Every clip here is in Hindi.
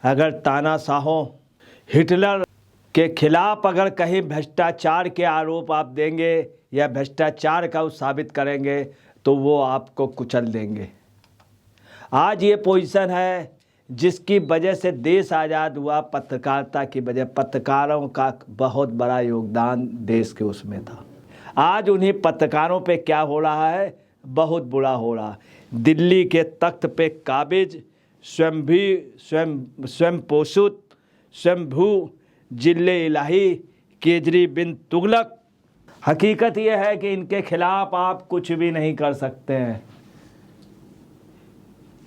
अगर तानाशाहों हिटलर के खिलाफ अगर कहीं भ्रष्टाचार के आरोप आप देंगे या भ्रष्टाचार का साबित करेंगे तो वो आपको कुचल देंगे। आज ये पोजीशन है जिसकी वजह से देश आज़ाद हुआ, पत्रकारिता की वजह, पत्रकारों का बहुत बड़ा योगदान देश के उसमें था। आज उन्हीं पत्रकारों पे क्या हो रहा है, बहुत बुरा हो रहा है। दिल्ली के तख्त पे काबिज स्वयं पोषित स्वयंभू जिले इलाही केजरी बिन तुगलक। हकीकत यह है कि इनके खिलाफ आप कुछ भी नहीं कर सकते हैं।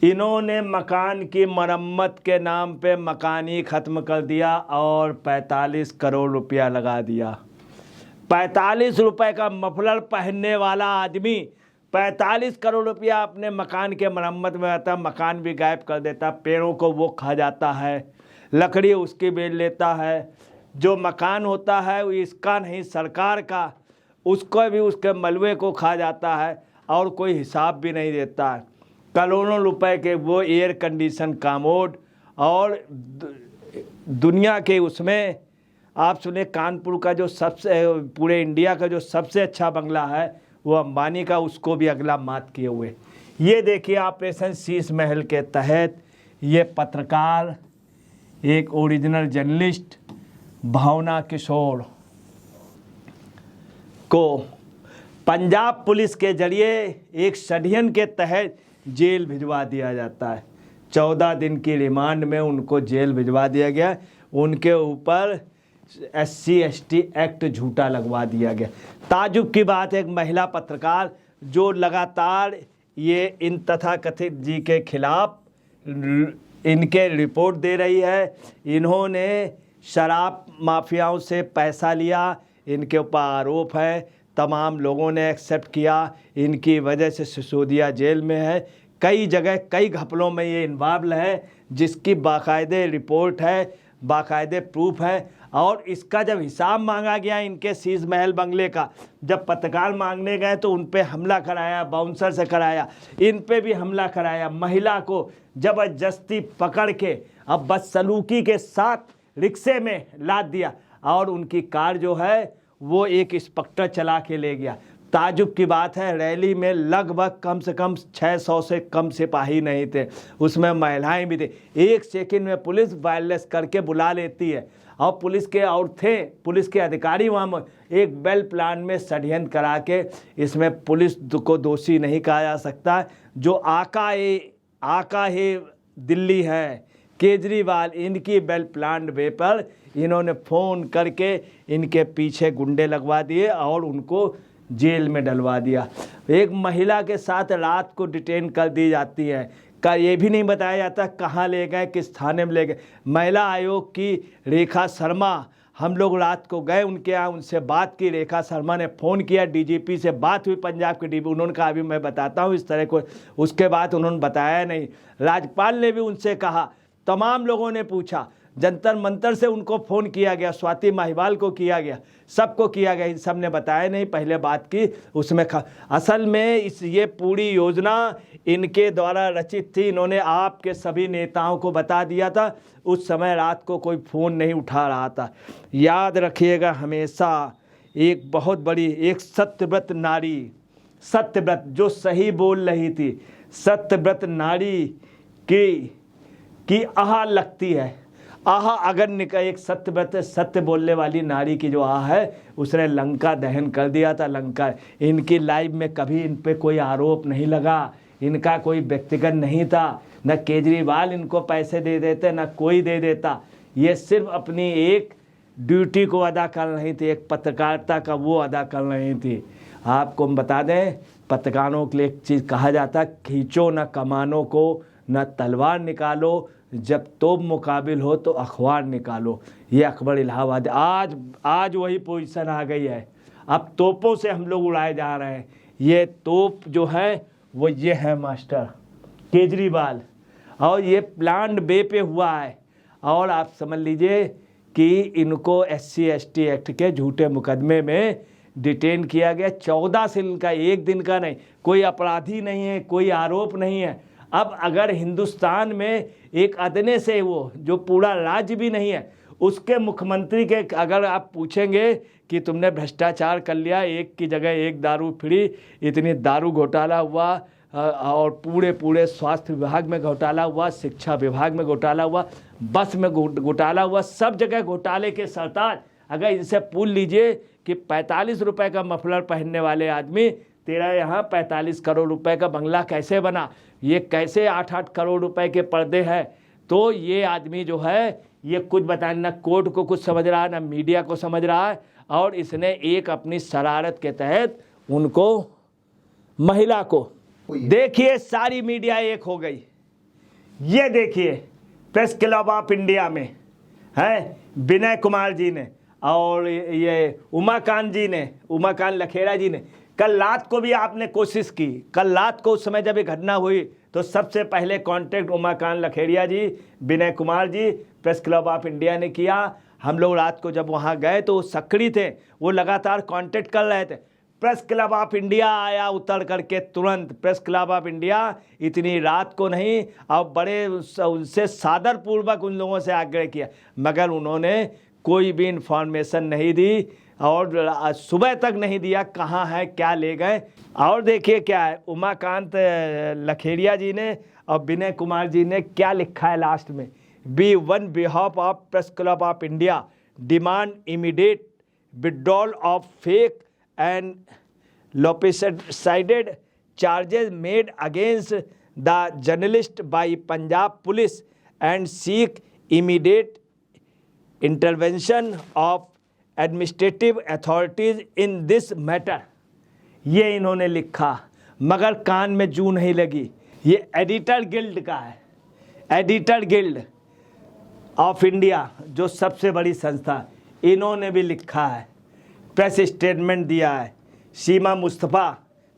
इन्होंने मकान की मरम्मत के नाम पे मकान ही ख़त्म कर दिया और 45 करोड़ रुपया लगा दिया। 45 रुपए का मफलर पहनने वाला आदमी 45 करोड़ रुपया अपने मकान के मरम्मत में आता, मकान भी गायब कर देता, पेड़ों को वो खा जाता है, लकड़ी उसकी बेच लेता है। जो मकान होता है वो इसका नहीं सरकार का, उसको भी उसके मलबे को खा जाता है और कोई हिसाब भी नहीं देता है। करोड़ों रुपए के वो एयर कंडीशन कामोड और दुनिया के उसमें आप सुने कानपुर का जो सबसे पूरे इंडिया का जो सबसे अच्छा बंगला है वो अंबानी का, उसको भी अगला मात किए हुए। ये देखिए ऑपरेशन शीश महल के तहत ये पत्रकार एक ओरिजिनल जर्नलिस्ट भावना किशोर को पंजाब पुलिस के जरिए एक षड्यंत्र के तहत जेल भिजवा दिया जाता है। 14 दिन की रिमांड में उनको जेल भिजवा दिया गया। उनके ऊपर SC/ST एक्ट झूठा लगवा दिया गया। ताजुब की बात है, एक महिला पत्रकार जो लगातार ये इन तथाकथित जी के खिलाफ इनके रिपोर्ट दे रही है। इन्होंने शराब माफियाओं से पैसा लिया, इनके ऊपर आरोप है। तमाम लोगों ने एक्सेप्ट किया, इनकी वजह से सिसोदिया जेल में है। कई जगह कई घपलों में ये इन्वॉल्व है, जिसकी बाकायदे रिपोर्ट है, बाकायदे प्रूफ है। और इसका जब हिसाब मांगा गया इनके शीश महल बंगले का, जब पत्रकार मांगने गए तो उन पे हमला कराया, बाउंसर से कराया, इन पे भी हमला कराया। महिला को ज़बरदस्ती पकड़ के अब बदसलूकी के साथ रिक्शे में लाद दिया और उनकी कार जो है वो एक इंस्पेक्टर चला के ले गया। ताजुब की बात है, रैली में लगभग कम से कम 600 से कम सिपाही नहीं थे, उसमें महिलाएं भी थे। एक सेकंड में पुलिस वायरलेस करके बुला लेती है और पुलिस के और थे पुलिस के अधिकारी वहाँ एक वेल प्लान में षड्यंत्र करा के, इसमें पुलिस को दोषी नहीं कहा जा सकता। जो आका है दिल्ली है केजरीवाल, इनकी वेल प्लान वे पर इन्होंने फ़ोन करके इनके पीछे गुंडे लगवा दिए और उनको जेल में डलवा दिया। एक महिला के साथ रात को डिटेन कर दी जाती है, का ये भी नहीं बताया जाता कहाँ ले गए, किस थाने में ले गए। महिला आयोग की रेखा शर्मा, हम लोग रात को गए उनके यहाँ, उनसे बात की। रेखा शर्मा ने फ़ोन किया, DGP से बात हुई पंजाब के DGP, उन्होंने कहा अभी मैं बताता हूँ इस तरह को। उसके बाद उन्होंने बताया नहीं। राज्यपाल ने भी उनसे कहा, तमाम लोगों ने पूछा, जंतर मंतर से उनको फ़ोन किया गया, स्वाति माहिवाल को किया गया, सबको किया गया, इन सब ने बताया नहीं। पहले बात की उसमें असल में ये पूरी योजना इनके द्वारा रचित थी। इन्होंने आपके सभी नेताओं को बता दिया था। उस समय रात को कोई फ़ोन नहीं उठा रहा था। याद रखिएगा हमेशा, एक बहुत बड़ी एक सत्यव्रत नारी, सत्यव्रत जो सही बोल रही थी, सत्यव्रत नारी की आह लगती है। आह अगर एक सत्यव्रत सत्य बोलने वाली नारी की जो आह है, उसने लंका दहन कर दिया था। लंका इनकी लाइफ में कभी इन पे कोई आरोप नहीं लगा, इनका कोई व्यक्तिगत नहीं था, न केजरीवाल इनको पैसे दे देते न कोई दे देता। ये सिर्फ अपनी एक ड्यूटी को अदा कर रही थी, एक पत्रकारिता का वो अदा कर रही थी। आपको हम बता दें, पत्रकारों के लिए एक चीज़ कहा जाता, खींचो न कमानों को न तलवार निकालो, जब तोप मुकाबिल हो तो अखबार निकालो। ये अकबर इलाहाबाद आज वही पोजीशन आ गई है। अब तोपों से हम लोग उड़ाए जा रहे हैं। ये तोप जो है वो ये है मास्टर केजरीवाल, और ये प्लान बे पे हुआ है। और आप समझ लीजिए कि इनको SC/ST एक्ट के झूठे मुकदमे में डिटेन किया गया। 14 से इनका एक दिन का नहीं, कोई अपराधी नहीं है, कोई आरोप नहीं है। अब अगर हिंदुस्तान में एक अदने से वो जो पूरा राज्य भी नहीं है उसके मुख्यमंत्री के अगर आप पूछेंगे कि तुमने भ्रष्टाचार कर लिया, एक की जगह एक दारू फ्री, इतनी दारू घोटाला हुआ और पूरे स्वास्थ्य विभाग में घोटाला हुआ, शिक्षा विभाग में घोटाला हुआ, बस में घोटाला हुआ, सब जगह घोटाले के सरताज। अगर इनसे पूछ लीजिए कि 45 रुपए का मफलर पहनने वाले आदमी तेरा यहाँ 45 करोड़ रुपए का बंगला कैसे बना, ये कैसे 8-8 करोड़ रुपए के पर्दे हैं, तो ये आदमी जो है ये कुछ बताने ना कोर्ट को कुछ समझ रहा है ना मीडिया को समझ रहा है। और इसने एक अपनी शरारत के तहत उनको महिला को देखिए सारी मीडिया एक हो गई। ये देखिए प्रेस क्लब ऑफ इंडिया में है विनय कुमार जी ने और ये उमाकांत लखेड़ा जी ने कल रात को भी आपने कोशिश की। कल रात को उस समय जब ये घटना हुई तो सबसे पहले contact Umakant Lakhedia ji, Vinay Kumar ji, press club of India ने किया। हम लोग रात को जब वहाँ गए तो सक्रिय थे, वो लगातार कांटेक्ट कर रहे थे। प्रेस क्लब ऑफ इंडिया आया उतर करके तुरंत। प्रेस क्लब ऑफ इंडिया इतनी रात को नहीं और बड़े उनसे सादर पूर्वक उन लोगों से आग्रह किया, मगर उन्होंने कोई भी इंफॉर्मेशन नहीं दी और सुबह तक नहीं दिया कहाँ है क्या ले गए। और देखिए क्या है उमाकांत लखेड़िया जी ने और विनय कुमार जी ने क्या लिखा है लास्ट में, we on behalf of press club of India demand immediate withdrawal of fake and lopsided charges made against the journalist by Punjab police and seek immediate intervention of administrative authorities in this matter। ये इन्होंने लिखा मगर कान में जू नहीं लगी। ये एडिटर गिल्ड का है, एडिटर गिल्ड ऑफ इंडिया जो सबसे बड़ी संस्था, इन्होंने भी लिखा है, प्रेस स्टेटमेंट दिया है। सीमा मुस्तफ़ा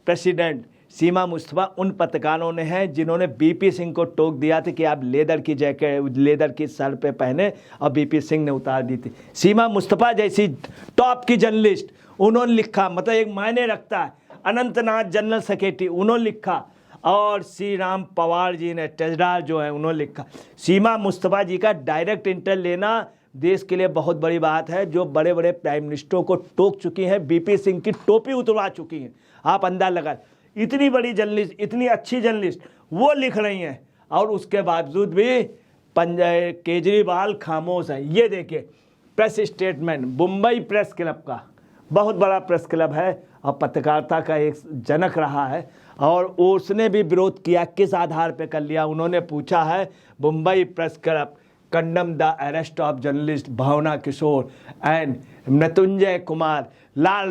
प्रेसिडेंट, सीमा मुस्तफ़ा उन पत्रकारों ने हैं जिन्होंने बीपी सिंह को टोक दिया था कि आप लेदर की जैकेट लेदर की सर पे पहने और बीपी सिंह ने उतार दी थी। सीमा मुस्तफ़ा जैसी टॉप की जर्नलिस्ट, उन्होंने लिखा, मतलब एक मायने रखता है। अनंतनाथ जनरल सेक्रेटरी उन्होंने लिखा और श्री राम पवार जी ने टेजरार जो है उन्होंने लिखा। सीमा मुस्तफ़ा जी का डायरेक्ट इंटर लेना देश के लिए बहुत बड़ी बात है, जो बड़े बड़े प्राइम मिनिस्टरों को टोक चुकी हैं, बीपी सिंह की टोपी उतरवा चुकी हैं। आप अंदाज लगा, इतनी बड़ी जर्नलिस्ट, इतनी अच्छी जर्नलिस्ट वो लिख रही हैं और उसके बावजूद भी केजरीवाल खामोश है। ये देखिए press statement, Mumbai press club का, बहुत बड़ा प्रेस क्लब है और पत्रकारिता का एक जनक रहा है, और उसने भी विरोध किया। किस आधार पर कर लिया? उन्होंने पूछा है Mumbai press club condemn the arrest of journalist Bhavna Kishore and Mrityunjay Kumar.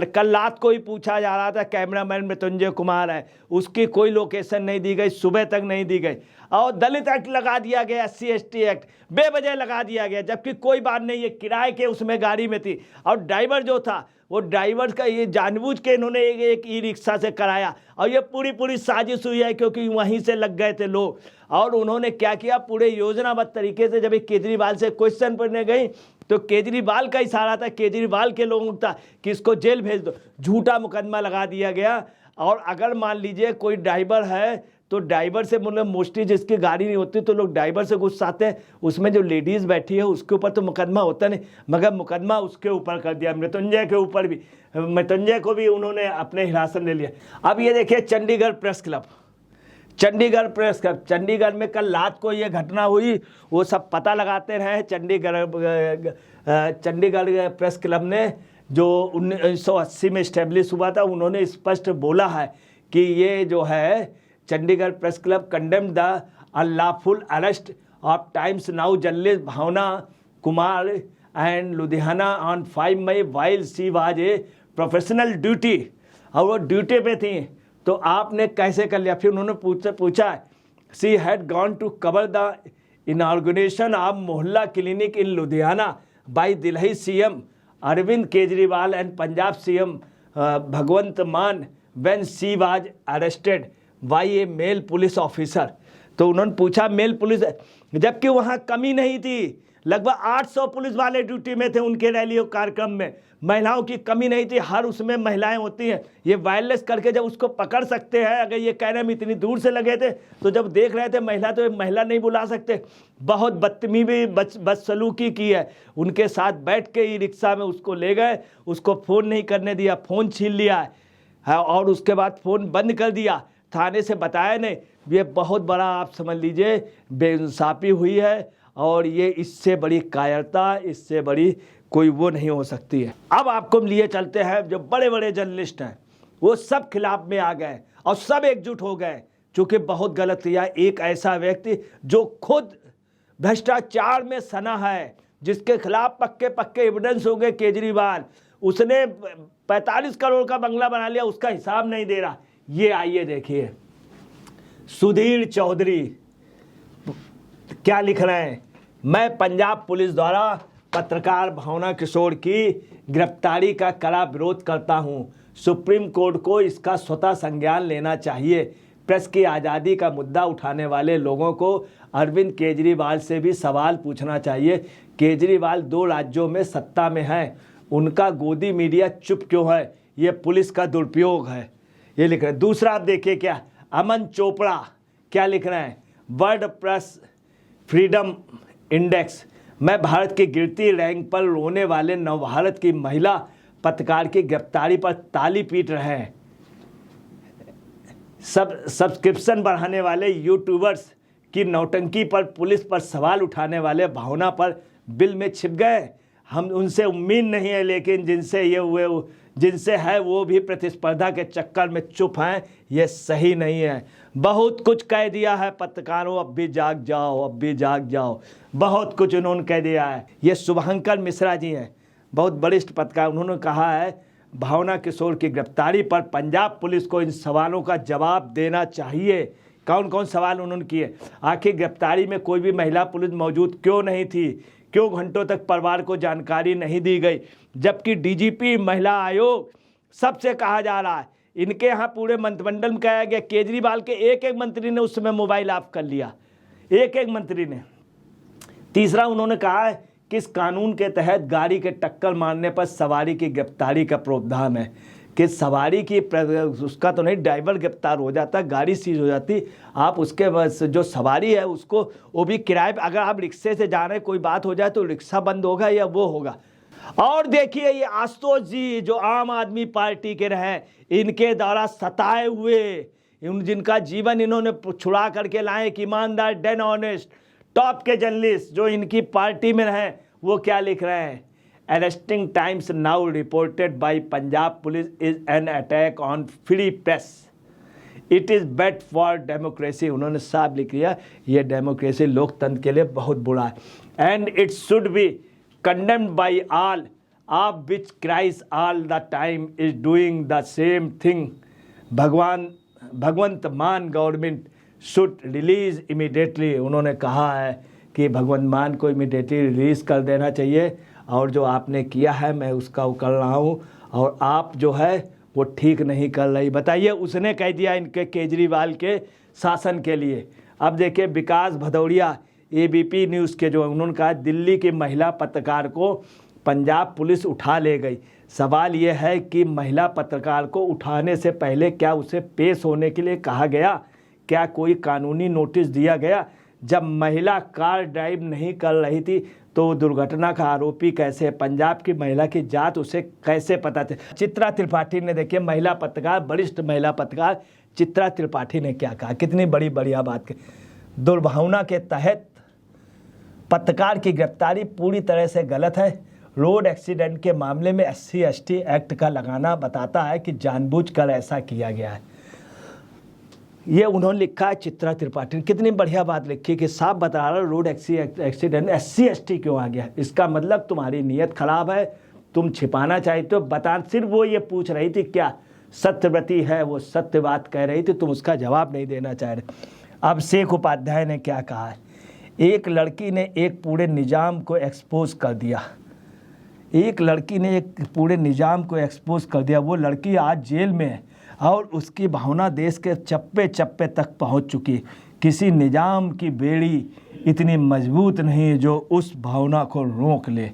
कल रात को ही पूछा जा रहा था, कैमरामैन मृत्युंजय कुमार है, उसकी कोई लोकेशन नहीं दी गई, सुबह तक नहीं दी गई। और दलित एक्ट लगा दिया गया, SC ST एक्ट बेवजह लगा दिया गया, जबकि कोई बात नहीं, ये किराए के उसमें गाड़ी में थी। और ड्राइवर जो था वो ड्राइवर का ये जानबूझ के इन्होंने एक ई रिक्शा से कराया, और ये पूरी साजिश हुई है क्योंकि वहीं से लग गए थे लोग। और उन्होंने क्या किया, पूरे योजनाबद्ध तरीके से जब एक केजरीवाल से क्वेश्चन करने गई तो केजरीवाल का इशारा था, केजरीवाल के लोगों का कि इसको जेल भेज दो, झूठा मुकदमा लगा दिया गया। और अगर मान लीजिए कोई ड्राइवर है तो ड्राइवर से मतलब मोस्टली जिसकी गाड़ी नहीं होती तो लोग ड्राइवर से गुस्सा आते हैं, उसमें जो लेडीज़ बैठी है उसके ऊपर तो मुकदमा होता नहीं, मगर मुकदमा उसके ऊपर कर दिया, मृत्युंजय के ऊपर भी। मृत्युंजय को भी उन्होंने अपने हिरासत में लिया। अब ये देखिए Chandigarh press club, Chandigarh press club, Chandigarh में कल रात को ये घटना हुई, वो सब पता लगाते रहे। चंडीगढ़ प्रेस क्लब ने जो 1980 में इस्टेब्लिश हुआ था, उन्होंने स्पष्ट बोला है कि ये जो है Chandigarh press club condemned the unlawful arrest of Times Now journalist Bhavna Kumar and Ludhiana on 5 मई while she was a professional duty. और वो ड्यूटी पे थी तो आपने कैसे कर लिया? फिर उन्होंने पूछा she had gone to cover the inauguration of Mohalla clinic in Ludhiana by Delhi CM Arvind Kejriwal and Punjab CM Bhagwant Mann when she was arrested by a male police officer. तो उन्होंने पूछा मेल पुलिस, जबकि वहाँ कमी नहीं थी। लगभग 800 पुलिस वाले ड्यूटी में थे उनके रैली और कार्यक्रम में। महिलाओं की कमी नहीं थी, हर उसमें महिलाएं होती हैं। ये वायरलेस करके जब उसको पकड़ सकते हैं, अगर ये कह रहे हैं इतनी दूर से लगे थे, तो जब देख रहे थे महिला, तो महिला नहीं बुला सकते। बहुत बदतमीजी बदसलूकी की है। उनके साथ बैठ के ही रिक्शा में उसको ले गए, उसको फ़ोन नहीं करने दिया, फ़ोन छीन लिया है और उसके बाद फ़ोन बंद कर दिया, थाने से बताया नहीं। ये बहुत बड़ा आप समझ लीजिए बेइंसाफ़ी हुई है, और ये इससे बड़ी कायरता, इससे बड़ी कोई वो नहीं हो सकती है। अब आपको लिए चलते हैं, जो बड़े बड़े जर्नलिस्ट हैं वो सब खिलाफ में आ गए और सब एकजुट हो गए, चूँकि बहुत गलत किया। एक ऐसा व्यक्ति जो खुद भ्रष्टाचार में सना है, जिसके खिलाफ पक्के पक्के एविडेंस हो गए, केजरीवाल, उसने 45 करोड़ का बंगला बना लिया, उसका हिसाब नहीं दे रहा। ये आइए देखिए, सुधीर चौधरी क्या लिख रहे हैं। मैं पंजाब पुलिस द्वारा पत्रकार भावना किशोर की गिरफ्तारी का कड़ा विरोध करता हूं। सुप्रीम कोर्ट को इसका स्वतः संज्ञान लेना चाहिए। प्रेस की आज़ादी का मुद्दा उठाने वाले लोगों को अरविंद केजरीवाल से भी सवाल पूछना चाहिए। केजरीवाल 2 राज्यों में सत्ता में हैं, उनका गोदी मीडिया चुप क्यों है? ये पुलिस का दुरुपयोग है, ये लिख रहे हैं। दूसरा आप देखिए क्या, अमन चोपड़ा क्या लिख रहे हैं। वर्ल्ड प्रेस फ्रीडम इंडेक्स में भारत की गिरती रैंक पर रोने वाले नवभारत की महिला पत्रकार की गिरफ्तारी पर ताली पीट रहे हैं। सब्सक्रिप्शन बढ़ाने वाले यूट्यूबर्स की नौटंकी पर पुलिस पर सवाल उठाने वाले भावना पर बिल में छिप गए। हम उनसे उम्मीद नहीं है, लेकिन जिनसे है वो भी प्रतिस्पर्धा के चक्कर में चुप हैं। ये सही नहीं है। बहुत कुछ कह दिया है पत्रकारों, अब भी जाग जाओ, अब भी जाग जाओ। बहुत कुछ उन्होंने कह दिया है। ये शुभंकर मिश्रा जी हैं, बहुत वरिष्ठ पत्रकार। उन्होंने कहा है भावना किशोर की गिरफ्तारी पर पंजाब पुलिस को इन सवालों का जवाब देना चाहिए। कौन कौन सवाल उन्होंने किए? आखिर गिरफ्तारी में कोई भी महिला पुलिस मौजूद क्यों नहीं थी? क्यों घंटों तक परिवार को जानकारी नहीं दी गई? जबकि डीजीपी महिला आयोग सबसे कहा जा रहा है। इनके यहाँ पूरे मंत्रिमंडल में कहा गया, केजरीवाल के एक मंत्री ने उस समय मोबाइल ऑफ कर लिया, एक मंत्री ने। तीसरा उन्होंने कहा है कि इस कानून के तहत गाड़ी के टक्कर मारने पर सवारी की गिरफ्तारी का प्रावधान है, कि सवारी की उसका तो नहीं, ड्राइवर गिरफ्तार हो जाता, गाड़ी सीज हो जाती, आप उसके बस जो सवारी है उसको, वो भी किराए पे, अगर आप रिक्शे से जा रहे हैं, कोई बात हो जाए तो रिक्शा बंद होगा या वो होगा। और देखिए ये आशुतोष जी जो आम आदमी पार्टी के रहे, इनके द्वारा सताए हुए, जिनका जीवन इन्होंने छुड़ा करके लाए, एक ईमानदार डेन ऑनेस्ट टॉप के जर्नलिस्ट जो इनकी पार्टी में रहे, वो क्या लिख रहे हैं। Arresting Times now reported by Punjab police is an attack on free press. It is bad for democracy. उन्होंने साफ लिख दिया, ये डेमोक्रेसी लोकतंत्र के लिए बहुत बुरा है। And it should be condemned by all, of which cries all the time is doing the same thing. भगवंत मान गवर्नमेंट should release immediately. उन्होंने कहा है कि भगवंत मान को इमीडिएटली रिलीज कर देना चाहिए, और जो आपने किया है मैं उसका वो कर रहा हूँ, और आप जो है वो ठीक नहीं कर रही। बताइए, उसने कह दिया इनके केजरीवाल के शासन के लिए। अब देखिए विकास भदौरिया एबीपी न्यूज़ के जो, उन्होंने कहा दिल्ली की महिला पत्रकार को पंजाब पुलिस उठा ले गई। सवाल ये है कि महिला पत्रकार को उठाने से पहले क्या उसे पेश होने के लिए कहा गया? क्या कोई कानूनी नोटिस दिया गया? जब महिला कार ड्राइव नहीं कर रही थी तो दुर्घटना का आरोपी कैसे? पंजाब की महिला की जात उसे कैसे पता थी? चित्रा त्रिपाठी ने, देखिए महिला पत्रकार, वरिष्ठ महिला पत्रकार चित्रा त्रिपाठी ने क्या कहा, कितनी बड़ी बढ़िया बात की। दुर्भावना के तहत पत्रकार की गिरफ्तारी पूरी तरह से गलत है। रोड एक्सीडेंट के मामले में SC/ST एक्ट का लगाना बताता है कि जानबूझकर ऐसा किया गया है। ये उन्होंने लिखा है चित्रा त्रिपाठी ने, कितनी बढ़िया बात लिखी कि साफ बता रहा रोड एक्सीडेंट SC/ST क्यों आ गया। इसका मतलब तुम्हारी नीयत खराब है, तुम छिपाना चाहते हो। बता, सिर्फ वो ये पूछ रही थी क्या सत्यव्रती है, वो सत्य बात कह रही थी, तुम उसका जवाब नहीं देना चाह रहे। अब शेख उपाध्याय ने क्या कहा है, एक लड़की ने एक पूरे निज़ाम को एक्सपोज कर दिया। एक लड़की ने एक पूरे निज़ाम को एक्सपोज कर दिया। वो लड़की आज जेल में है और उसकी भावना देश के चप्पे चप्पे तक पहुंच चुकी। किसी निजाम की बेड़ी इतनी मजबूत नहीं है जो उस भावना को रोक ले।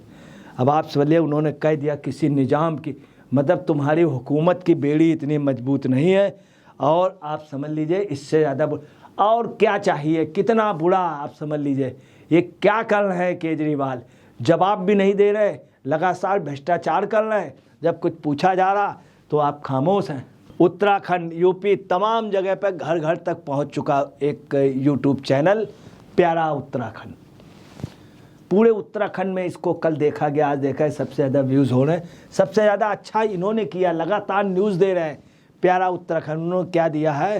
अब आप समझिए, उन्होंने कह दिया किसी निजाम की, मतलब तुम्हारी हुकूमत की बेड़ी इतनी मजबूत नहीं है। और आप समझ लीजिए इससे ज़्यादा और क्या चाहिए, कितना बुरा आप समझ लीजिए। ये क्या कर रहे हैं केजरीवाल, जवाब भी नहीं दे रहे, लगातार भ्रष्टाचार कर रहे हैं। जब कुछ पूछा जा रहा तो आप खामोश हैं। उत्तराखंड, यूपी, तमाम जगह पर घर घर तक पहुंच चुका एक यूट्यूब चैनल प्यारा उत्तराखंड। पूरे उत्तराखंड में इसको कल देखा गया, आज देखा है, सबसे ज़्यादा व्यूज़ हो रहे हैं। सबसे ज़्यादा अच्छा इन्होंने किया, लगातार न्यूज़ दे रहे हैं प्यारा उत्तराखंड। उन्होंने क्या दिया है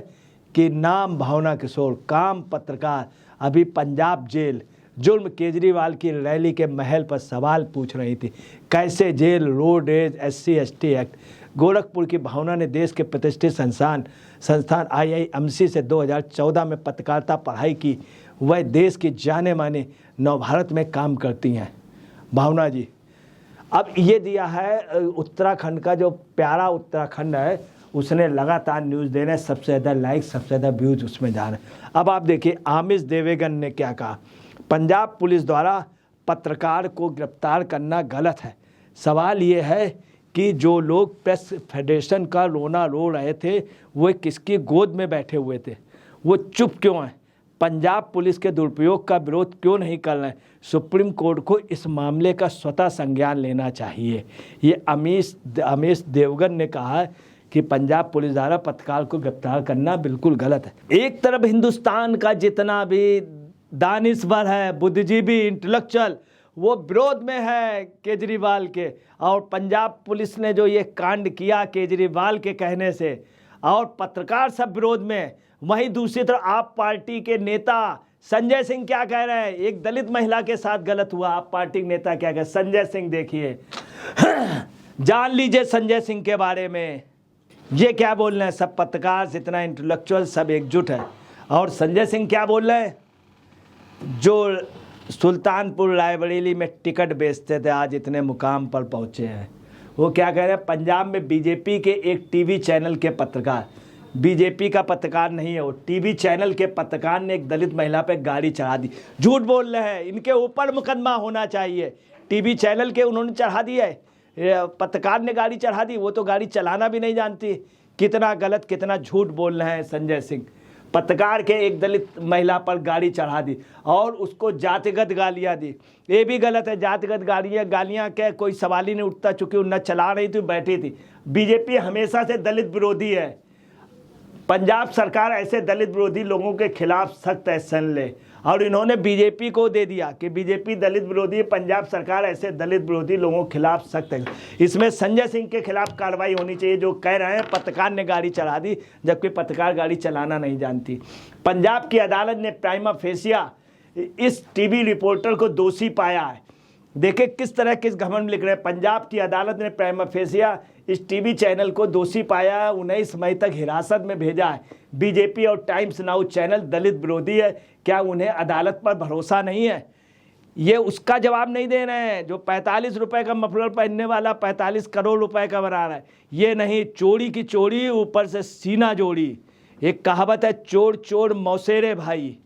कि नाम भावना किशोर, काम पत्रकार, अभी पंजाब जेल, जुर्म केजरीवाल की रैली के महल पर सवाल पूछ रही थी, कैसे jail, road rage, SC/ST act. Gorakhpur की भावना ने देश के प्रतिष्ठित संस्थान IIMC से 2014 में पत्रकारिता पढ़ाई की। वह देश की जाने माने नवभारत में काम करती हैं भावना जी। अब ये दिया है उत्तराखंड का, जो प्यारा उत्तराखंड है, उसने लगातार न्यूज़ दे रहे हैं, सबसे ज़्यादा लाइक, सबसे ज़्यादा व्यूज़ उसमें जा रहे हैं। अब आप देखिए आमिष देवेगन ने क्या कहा, पंजाब पुलिस द्वारा पत्रकार को गिरफ्तार करना गलत है। सवाल ये है कि जो लोग प्रेस फेडरेशन का रोना रो रहे थे वो किसकी गोद में बैठे हुए थे, वो चुप क्यों हैं? पंजाब पुलिस के दुरुपयोग का विरोध क्यों नहीं कर रहे हैं? सुप्रीम कोर्ट को इस मामले का स्वतः संज्ञान लेना चाहिए। ये अमीश देवगन ने कहा कि पंजाब पुलिस द्वारा पत्रकार को गिरफ्तार करना बिल्कुल गलत है। एक तरफ हिंदुस्तान का जितना भी दानिशवर है, बुद्धिजीवी, इंटेलेक्चुअल, वो विरोध में है केजरीवाल के, और पंजाब पुलिस ने जो ये कांड किया केजरीवाल के कहने से, और पत्रकार सब विरोध में। वहीं दूसरी तरफ आप पार्टी के नेता संजय सिंह क्या कह रहे हैं, एक दलित महिला के साथ गलत हुआ, आप पार्टी के नेता क्या कह रहे हैं, संजय सिंह देखिए जान लीजिए संजय सिंह के बारे में, ये क्या बोल रहे हैं। सब पत्रकार जितना इंटेलेक्चुअल सब एकजुट है, और संजय सिंह क्या बोल रहे हैं, जो सुल्तानपुर रायबरेली में टिकट बेचते थे आज इतने मुकाम पर पहुंचे हैं, वो क्या कह रहे हैं, पंजाब में बीजेपी के एक टीवी चैनल के पत्रकार, बीजेपी का पत्रकार नहीं है वो, टीवी चैनल के पत्रकार ने एक दलित महिला पे गाड़ी चढ़ा दी। झूठ बोल रहे हैं, इनके ऊपर मुकदमा होना चाहिए। टीवी चैनल के उन्होंने चढ़ा दिया है, पत्रकार ने गाड़ी चढ़ा दी, वो तो गाड़ी चलाना भी नहीं जानती। कितना गलत, कितना झूठ बोल रहे हैं संजय सिंह। पत्रकार के एक दलित महिला पर गाड़ी चढ़ा दी और उसको जातिगत गालियाँ दी, ये भी गलत है। जातिगत गालियाँ क्या, कोई सवाल ही नहीं उठता, चूँकि उन चला रही थी, बैठी थी। बीजेपी हमेशा से दलित विरोधी है। पंजाब सरकार ऐसे दलित विरोधी लोगों के खिलाफ सख्त एक्शन ले, और इन्होंने बीजेपी को दे दिया कि बीजेपी दलित विरोधी है, पंजाब सरकार ऐसे दलित विरोधी लोगों के खिलाफ सख्त है। इसमें संजय सिंह के खिलाफ कार्रवाई होनी चाहिए, जो कह रहे हैं पत्रकार ने गाड़ी चढ़ा दी, जबकि पत्रकार गाड़ी चलाना नहीं जानती। पंजाब की अदालत ने प्राइमा फेसिया इस टीवी रिपोर्टर को दोषी पाया है। देखिए किस तरह किस घमंड लिख रहे हैं। पंजाब की अदालत ने प्राइमा फेसिया इस टीवी चैनल को दोषी पाया, 19 मई तक हिरासत में भेजा है। बीजेपी और टाइम्स नाउ चैनल दलित विरोधी है, क्या उन्हें अदालत पर भरोसा नहीं है? ये उसका जवाब नहीं दे रहे हैं। जो 45 रुपए का मफलर पहनने वाला 45 करोड़ रुपए का बना रहा है, ये नहीं, चोरी की चोरी ऊपर से सीना जोड़ी। एक कहावत है, चोर चोर मौसेरे भाई।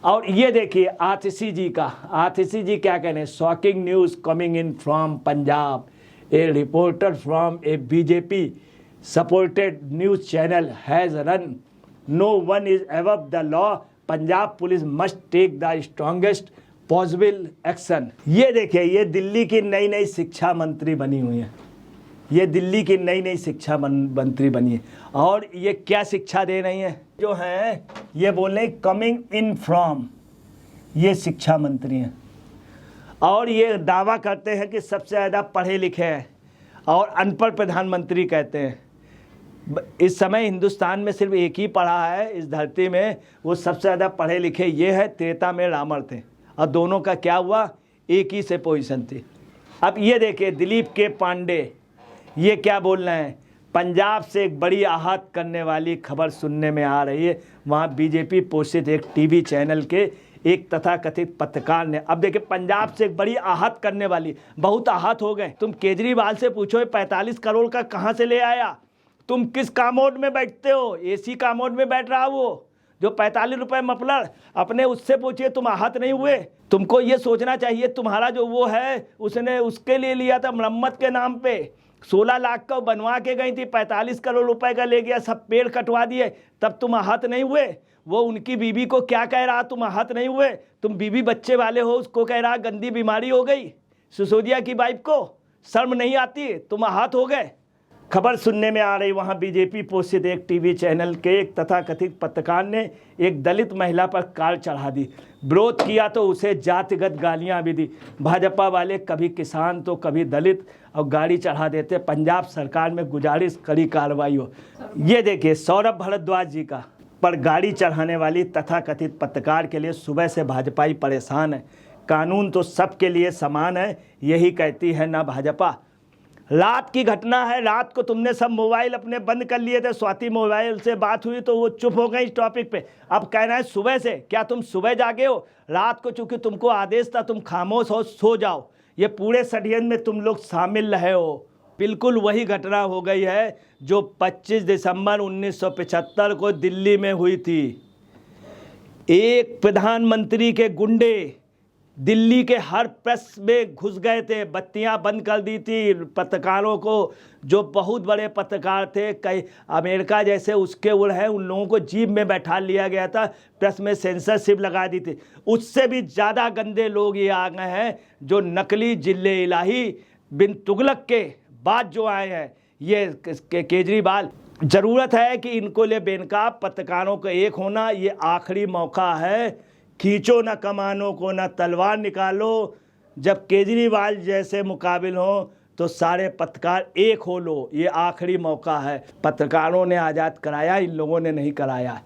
और ये देखिए आतिशी जी का, आतिशी जी क्या कह रहे हैं, shocking news coming in from Punjab, a reporter from a BJP supported news channel has run, no one is above the law, Punjab police must take the strongest possible action. ये देखिए, ये दिल्ली की नई नई शिक्षा मंत्री बनी हुई है, ये दिल्ली की नई नई शिक्षा मंत्री बनी है, और ये क्या शिक्षा दे रही हैं, जो हैं ये बोल रहे हैं कमिंग इन फ्रॉम, ये शिक्षा मंत्री हैं, और ये दावा करते हैं कि सबसे ज़्यादा पढ़े लिखे हैं, और अनपढ़ प्रधानमंत्री कहते हैं। इस समय हिंदुस्तान में सिर्फ एक ही पढ़ा है इस धरती में, वो सबसे ज़्यादा पढ़े लिखे ये है, त्रेता में रावण थे, और दोनों का क्या हुआ, एक ही से पोजीशन थी। अब ये देखिए दिलीप के पांडे ये क्या बोल रहे हैं, पंजाब से एक बड़ी आहत करने वाली खबर सुनने में आ रही है। वहाँ बीजेपी पोषित एक टीवी चैनल के एक तथाकथित पत्रकार ने, अब देखिए पंजाब से एक बड़ी आहत करने वाली, बहुत आहत हो गए। तुम केजरीवाल से पूछो 45 करोड़ का कहाँ से ले आया, तुम किस कामोड में बैठते हो, एसी कामोड में बैठ रहा वो, जो 45 रुपए मफलर, अपने उससे पूछिए तुम आहत नहीं हुए। तुमको ये सोचना चाहिए, तुम्हारा जो वो है उसने उसके लिए लिया था मरम्मत के नाम पे, 16 लाख का बनवा के गई थी, 45 करोड़ रुपए का ले गया, सब पेड़ कटवा दिए, तब तुम आहत नहीं हुए। वो उनकी बीवी को क्या कह रहा, तुम आहत नहीं हुए? तुम बीवी बच्चे वाले हो, उसको कह रहा गंदी बीमारी हो गई। सिसोदिया की वाइफ को शर्म नहीं आती, तुम आहत हो गए। खबर सुनने में आ रही, वहां बीजेपी पोषित एक टीवी चैनल के एक तथाकथित पत्रकार ने एक दलित महिला पर कार चढ़ा दी, विरोध किया तो उसे जातिगत गालियां भी दी। भाजपा वाले कभी किसान तो कभी दलित, और गाड़ी चढ़ा देते। पंजाब सरकार में गुजारिश, कड़ी कार्रवाई हो। ये देखिए सौरभ भारद्वाज जी का पर गाड़ी चढ़ाने वाली तथाकथित पत्रकार के लिए सुबह से भाजपाई परेशान है। कानून तो सबके लिए समान है, यही कहती है ना भाजपा। रात की घटना है, रात को तुमने सब मोबाइल अपने बंद कर लिए थे, स्वाति मोबाइल से बात हुई तो वो चुप हो गई इस टॉपिक पे। अब कहना है सुबह से, क्या तुम सुबह जागे हो? रात को चूंकि तुमको आदेश था तुम खामोश हो, सो जाओ। ये पूरे षड्यंत्र में तुम लोग शामिल रहे हो। बिल्कुल वही घटना हो गई है जो 25 दिसंबर 1975 को दिल्ली में हुई थी। एक प्रधानमंत्री के गुंडे दिल्ली के हर प्रेस में घुस गए थे, बत्तियां बंद कर दी थी पत्रकारों को, जो बहुत बड़े पत्रकार थे, कई अमेरिका जैसे उसके वो हैं, उन लोगों को जीप में बैठा लिया गया था, प्रेस में सेंसरशिप लगा दी थी। उससे भी ज़्यादा गंदे लोग ये आ गए हैं जो नकली जिले इलाही बिन तुगलक के बाद जो आए हैं, ये केजरीवाल। ज़रूरत है कि इनको ले बेनकाब पत्रकारों का एक होना, ये आखिरी मौका है। खींचो न कमानों को, न तलवार निकालो। जब केजरीवाल जैसे मुकाबिल हो तो सारे पत्रकार एक हो लो, ये आखिरी मौका है। पत्रकारों ने आज़ाद कराया, इन लोगों ने नहीं कराया।